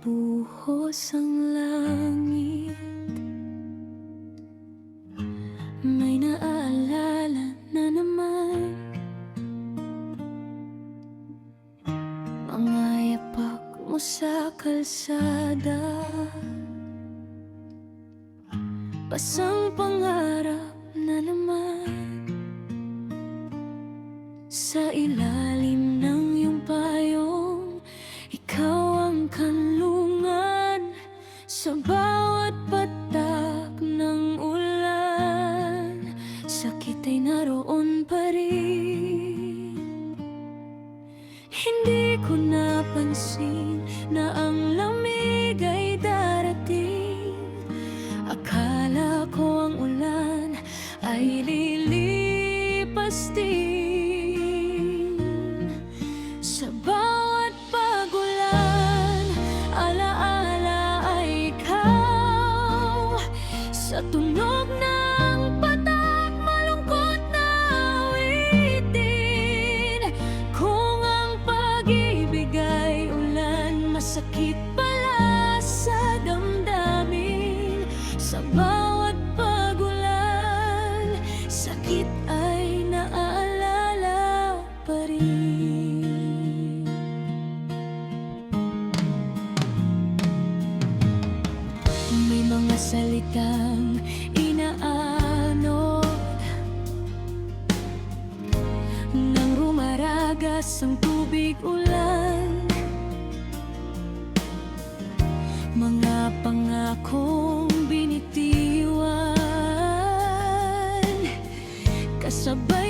Bumubuhos ang langit, may naaalala na naman mga yapak mo sa kalsada. Basang pangarap na naman sa ilalim ng iyong payong. Ikaw ang kanlungan sa bawat patak ng ulan. Sakit ay naroon pa rin. Hindi ko napansin na ang lamig ay darating. Akala ko ang ulan ay lilipas din. Sa bawat pag-ulan, alaala ay ikaw. Sa tunog ng patak, malungkot na awitin. Kung ang pag-ibig ay ulan, masakit pala sa damdamin. Sa bawat pag-ulan, sakit ay naaalala pa rin. May mga salitang inaanod nang rumaragas ang tubig ulan. Mga pangakong binitiwan kasabay